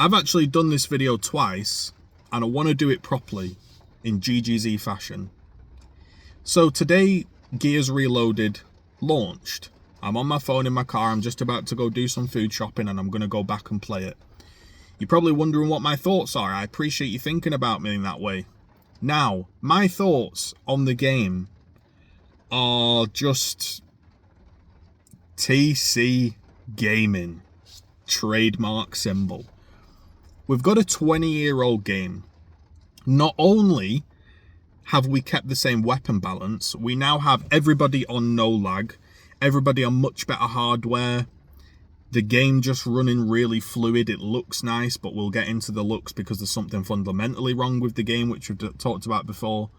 I've actually done this video twice, and I want to do it properly in GGZ fashion. So today, Gears Reloaded launched. I'm on my phone in my car, I'm just about to go do some food shopping, and I'm going to go back and play it. You're probably wondering what my thoughts are. I appreciate you thinking about me in that way. Now, my thoughts on the game are just TC Gaming, trademark symbol. We've got a 20-year-old game. Not only have we kept the same weapon balance, we now have everybody on no lag, everybody on much better hardware, the game just running really fluid. It looks nice, but we'll get into the looks because there's something fundamentally wrong with the game, which we've talked about before.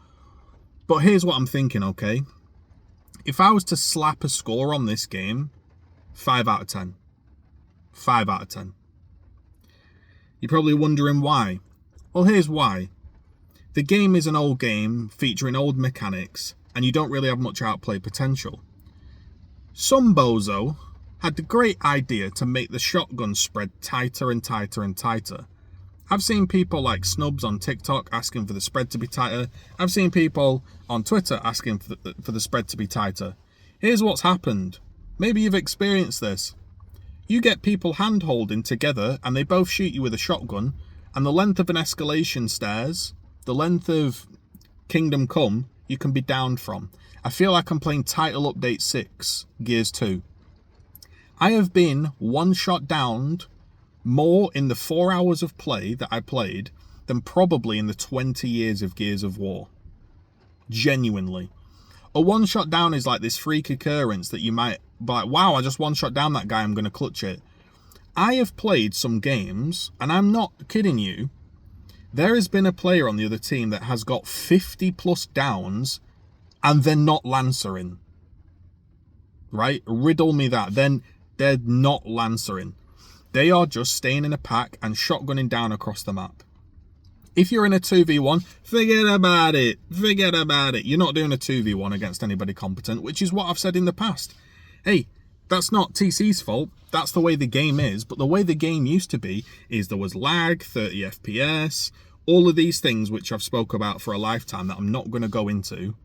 But here's what I'm thinking, okay? If I was to slap a score on this game, 5 out of 10. 5 out of 10. You're probably wondering why. Well, here's why. The game is an old game featuring old mechanics, and you don't really have much outplay potential. Some bozo had the great idea to make the shotgun spread tighter and tighter and tighter. I've seen people like Snubs on TikTok asking for the spread to be tighter. I've seen people on Twitter asking for the spread to be tighter. Here's what's happened. Maybe you've experienced this. You get people hand-holding together and they both shoot you with a shotgun, and the length of an escalation stairs, the length of Kingdom Come, you can be downed from. I feel like I'm playing Title Update 6, Gears 2. I have been one-shot downed more in the 4 hours of play that I played than probably in the 20 years of Gears of War. Genuinely. A one-shot down is like this freak occurrence that you might be like, wow, I just one-shot down that guy, I'm going to clutch it. I have played some games, and I'm not kidding you, there has been a player on the other team that has got 50 plus downs and they're not lancering. Right? Riddle me that. Then they're not lancering. They are just staying in a pack and shotgunning down across the map. If you're in a 2v1, forget about it. Forget about it. You're not doing a 2v1 against anybody competent, which is what I've said in the past. Hey, that's not TC's fault. That's the way the game is. But the way the game used to be is there was lag, 30 FPS, all of these things which I've spoke about for a lifetime that I'm not going to go into.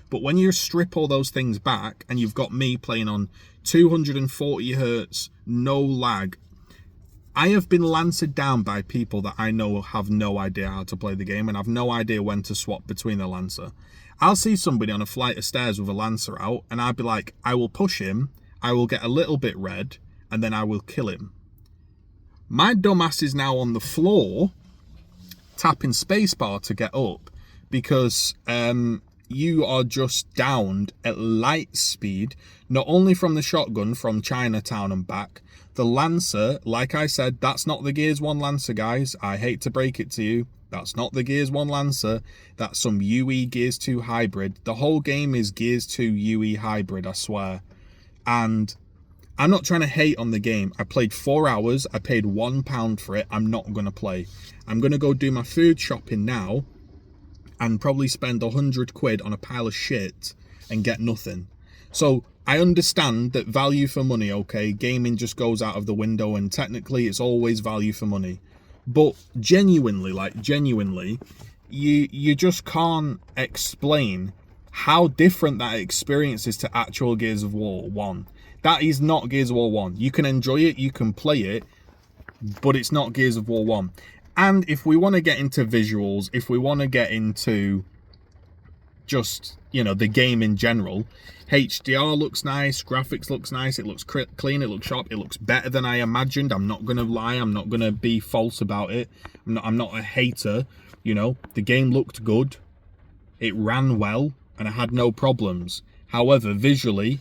But when you strip all those things back and you've got me playing on 240 hertz, no lag, I have been lanced down by people that I know have no idea how to play the game and have no idea when to swap between the lancer. I'll see somebody on a flight of stairs with a lancer out and I'll be like, I will push him, I will get a little bit red, and then I will kill him. My dumbass is now on the floor tapping spacebar to get up because you are just downed at light speed, not only from the shotgun from Chinatown and back. The Lancer, like I said, that's not the Gears 1 Lancer, guys. I hate to break it to you. That's not the Gears 1 Lancer. That's some UE Gears 2 hybrid. The whole game is Gears 2 UE hybrid, I swear. And I'm not trying to hate on the game. I played 4 hours. I paid £1 for it. I'm not going to play. I'm going to go do my food shopping now and probably spend 100 quid on a pile of shit and get nothing. So I understand that value for money, okay, gaming just goes out of the window and technically it's always value for money. But genuinely, you just can't explain how different that experience is to actual Gears of War 1. That is not Gears of War 1. You can enjoy it, you can play it, but it's not Gears of War 1. And if we want to get into visuals, if we want to get into just, you know, the game in general, HDR looks nice, graphics looks nice, it looks clean, it looks sharp, it looks better than I imagined. I'm not going to lie, I'm not going to be false about it. I'm not a hater, you know. The game looked good, it ran well, and I had no problems. However, visually,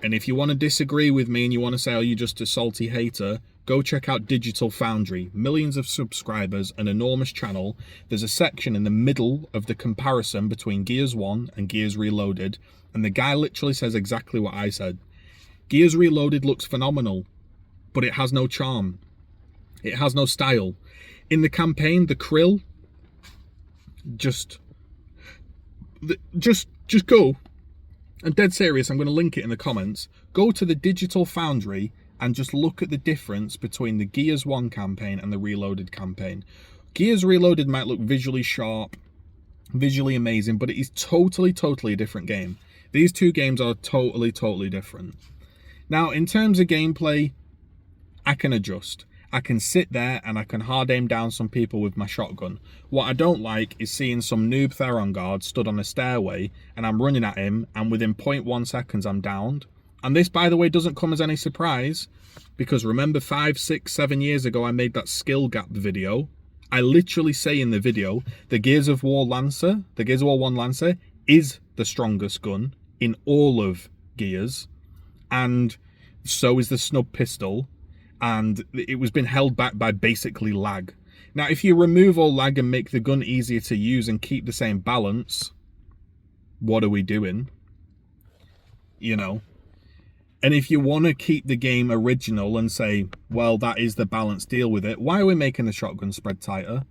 and if you want to disagree with me and you want to say, oh, you're just a salty hater, go check out Digital Foundry. Millions of subscribers, an enormous channel. There's a section in the middle of the comparison between Gears 1 and Gears Reloaded, and the guy literally says exactly what I said. Gears Reloaded looks phenomenal, but it has no charm. It has no style. In the campaign, the Krill, just go. I'm dead serious, I'm going to link it in the comments. Go to the Digital Foundry and just look at the difference between the Gears 1 campaign and the Reloaded campaign. Gears Reloaded might look visually sharp, visually amazing, but it is totally a different game. These two games are totally different. Now, in terms of gameplay, I can adjust. I can sit there and I can hard aim down some people with my shotgun. What I don't like is seeing some noob Theron guard stood on a stairway and I'm running at him and within 0.1 seconds I'm downed. And this, by the way, doesn't come as any surprise, because remember 5, 6, 7 years ago I made that skill gap video. I literally say in the video, the Gears of War Lancer, the Gears of War 1 Lancer is the strongest gun in all of Gears, and so is the snub pistol, and it was been held back by basically lag. Now, if you remove all lag and make the gun easier to use and keep the same balance, what are we doing? You know? And if you want to keep the game original and say, well, that is the balance, deal with it, why are we making the shotgun spread tighter?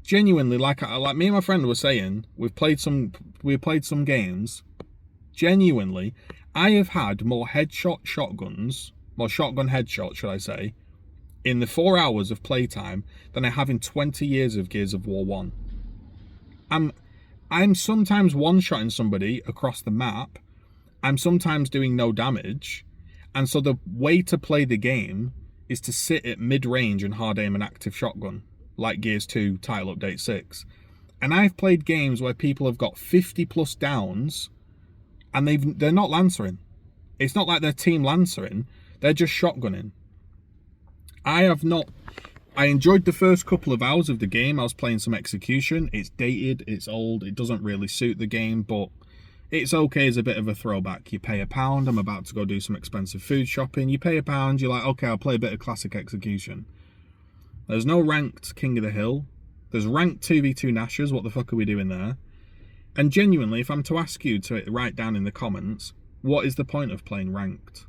Genuinely, like me and my friend were saying, we've played some games. Genuinely, I have had more shotgun headshots, should I say, in the 4 hours of playtime than I have in 20 years of Gears of War 1. I'm sometimes one-shotting somebody across the map. I'm sometimes doing no damage. And so the way to play the game is to sit at mid-range and hard aim an active shotgun, like Gears 2 Title Update 6. And I've played games where people have got 50 plus downs and they're not lancering. It's not like they're team lancering, they're just shotgunning. I enjoyed the first couple of hours of the game. I was playing some Execution. It's dated, it's old, it doesn't really suit the game, but it's okay as a bit of a throwback. You pay £1, I'm about to go do some expensive food shopping. You pay £1, you're like, okay, I'll play a bit of classic Execution. There's no ranked King of the Hill. There's ranked 2v2 Nashers. What the fuck are we doing there? And genuinely, if I'm to ask you to write down in the comments, what is the point of playing ranked?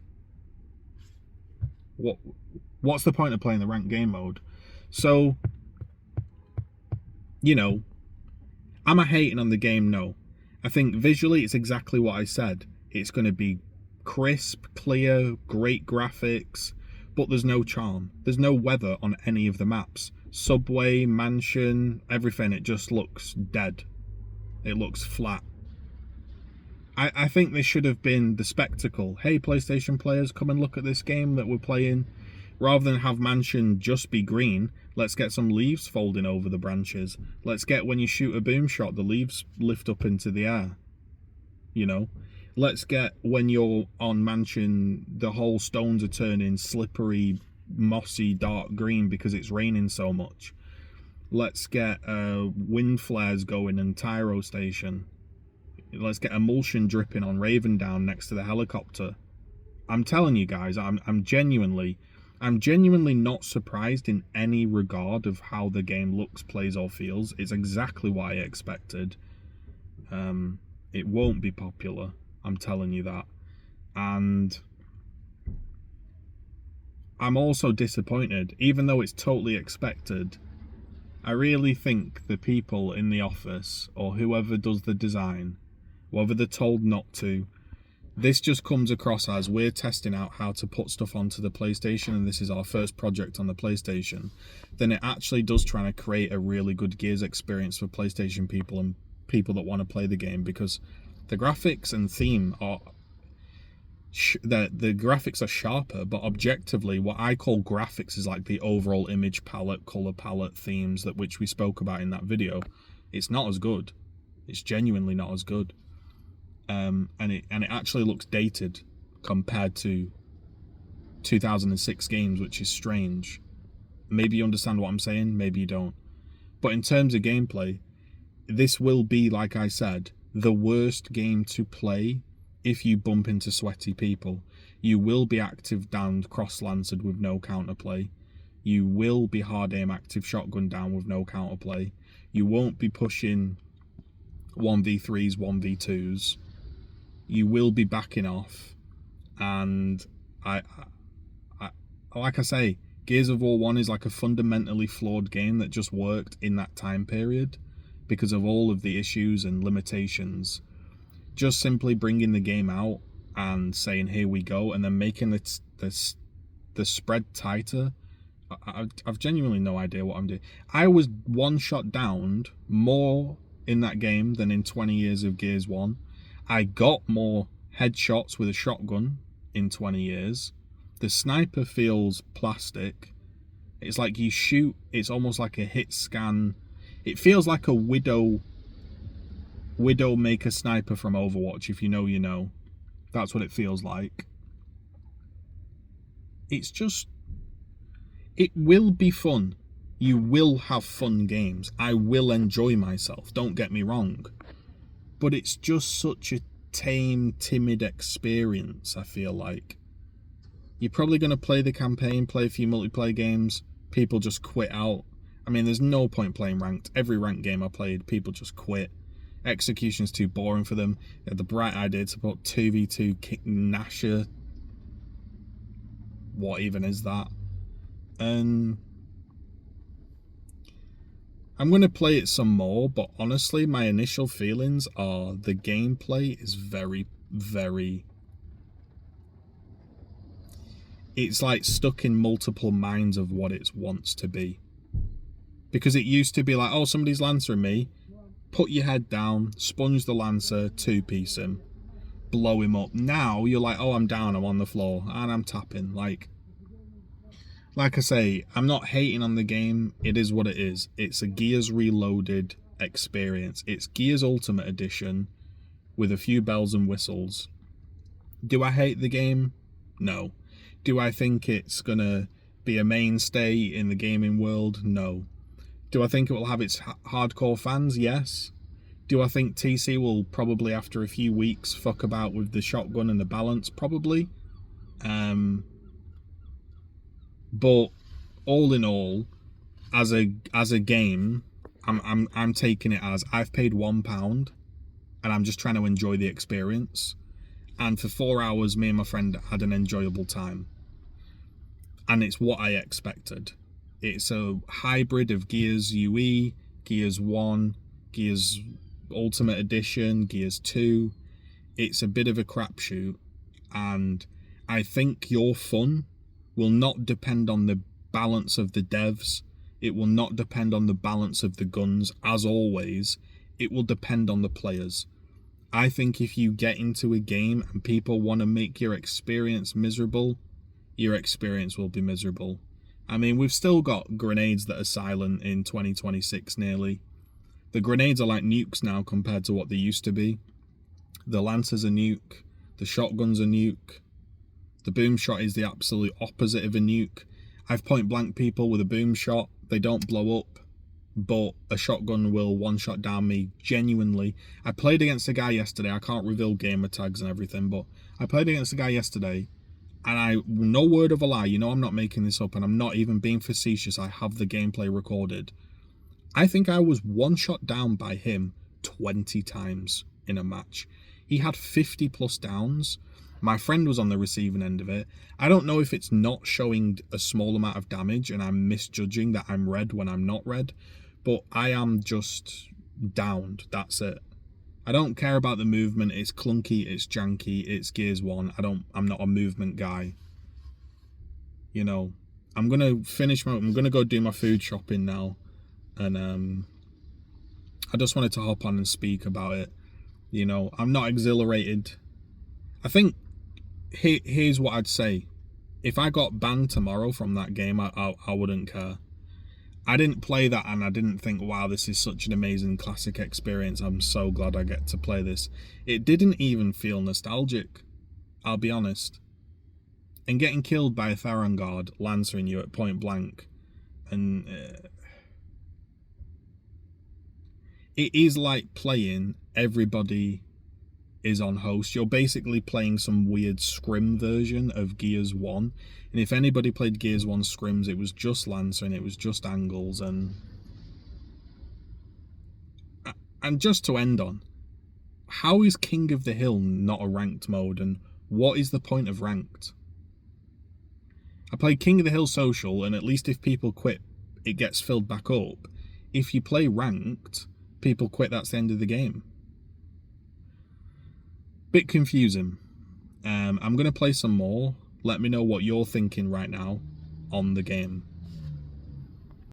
What's the point of playing the ranked game mode? So, you know, am I hating on the game? No. I think visually it's exactly what I said. It's going to be crisp, clear, great graphics, but there's no charm. There's no weather on any of the maps. Subway, mansion, everything, it just looks dead. It looks flat. I think this should have been the spectacle. Hey, PlayStation players, come and look at this game that we're playing. Rather than have mansion just be green, let's get some leaves folding over the branches. Let's get, when you shoot a boom shot, the leaves lift up into the air. You know? Let's get, when you're on mansion, the whole stones are turning slippery, mossy, dark green because it's raining so much. Let's get wind flares going in Tyro Station. Let's get emulsion dripping on Raven Down next to the helicopter. I'm telling you guys, I'm genuinely not surprised in any regard of how the game looks, plays, or feels. It's exactly what I expected. It won't be popular, I'm telling you that. And I'm also disappointed, even though it's totally expected. I really think the people in the office, or whoever does the design, whether they're told not to, this just comes across as we're testing out how to put stuff onto the PlayStation and this is our first project on the PlayStation, then it actually does try to create a really good Gears experience for PlayStation people and people that want to play the game, because the graphics and theme are the graphics are sharper, but objectively what I call graphics is like the overall image palette, color palette, themes that which we spoke about in that video. It's not as good. It's genuinely not as good. And it actually looks dated compared to 2006 games, which is strange. Maybe you understand what I'm saying, maybe you don't. But in terms of gameplay, this will be, like I said, the worst game to play if you bump into sweaty people. You will be active down cross-lancered with no counterplay. You will be hard aim active shotgun down with no counterplay. You won't be pushing 1v3s, 1v2s. You will be backing off, and I like I say, Gears of War 1 is like a fundamentally flawed game that just worked in that time period because of all of the issues and limitations. Just simply bringing the game out and saying here we go, and then making this the spread tighter. I've genuinely no idea what I'm doing. I was one shot downed more in that game than in 20 years of Gears 1. I got more headshots with a shotgun in 20 years. The sniper feels plastic. It's like you shoot, it's almost like a hit scan. It feels like a Widowmaker sniper from Overwatch. If you know, you know. That's what it feels like. It's just, it will be fun. You will have fun games. I will enjoy myself, don't get me wrong. But it's just such a tame, timid experience, I feel like. You're probably going to play the campaign, play a few multiplayer games, people just quit out. I mean, there's no point playing ranked. Every ranked game I played, people just quit. Execution's too boring for them. They had the bright idea to put 2v2 kick Nasher. What even is that? And I'm going to play it some more, but honestly, my initial feelings are the gameplay is very, very... It's like stuck in multiple minds of what it wants to be. Because it used to be like, oh, somebody's lancering me. Put your head down, sponge the lancer, two-piece him, blow him up. Now you're like, oh, I'm down, I'm on the floor, and I'm tapping. Like I say, I'm not hating on the game. It is what it is. It's a Gears Reloaded experience. It's Gears Ultimate Edition with a few bells and whistles. Do I hate the game? No. Do I think it's going to be a mainstay in the gaming world? No. Do I think it will have its hardcore fans? Yes. Do I think TC will probably, after a few weeks, fuck about with the shotgun and the balance? Probably. But all in all, as a game, I'm taking it as I've paid £1 and I'm just trying to enjoy the experience. And for 4 hours, me and my friend had an enjoyable time. And it's what I expected. It's a hybrid of Gears UE, Gears 1, Gears Ultimate Edition, Gears 2. It's a bit of a crapshoot, and I think your fun will not depend on the balance of the devs. It will not depend on the balance of the guns, as always. It will depend on the players. I think if you get into a game and people want to make your experience miserable, your experience will be miserable. I mean, we've still got grenades that are silent in 2026 nearly. The grenades are like nukes now compared to what they used to be. The lancers are nuke. The shotguns are nuke. The boom shot is the absolute opposite of a nuke. I've point blank people with a boom shot. They don't blow up, but a shotgun will one shot down me genuinely. I played against a guy yesterday. I can't reveal gamer tags and everything, but I played against a guy yesterday. And no word of a lie, you know I'm not making this up and I'm not even being facetious, I have the gameplay recorded. I think I was one shot down by him 20 times in a match. He had 50 plus downs. My friend was on the receiving end of it. I don't know if it's not showing a small amount of damage and I'm misjudging that I'm red when I'm not red, but I am just downed, that's it. I don't care about the movement. It's clunky, it's janky, it's Gears 1. I'm not a movement guy. You know, I'm going to go do my food shopping now. And I just wanted to hop on and speak about it. You know, I'm not exhilarated. I think here's what I'd say. If I got banned tomorrow from that game, I wouldn't care. I didn't play that and I didn't think, wow, this is such an amazing classic experience. I'm so glad I get to play this. It didn't even feel nostalgic, I'll be honest. And getting killed by a Theron guard lancering you at point blank, and it is like playing everybody is on host. You're basically playing some weird scrim version of Gears 1. And if anybody played Gears 1 scrims, it was just Lancer and it was just angles. And just to end on, how is King of the Hill not a ranked mode? And what is the point of ranked? I played King of the Hill social, and at least if people quit, it gets filled back up. If you play ranked, people quit, that's the end of the game. Bit confusing. I'm going to play some more. Let me know what you're thinking right now on the game.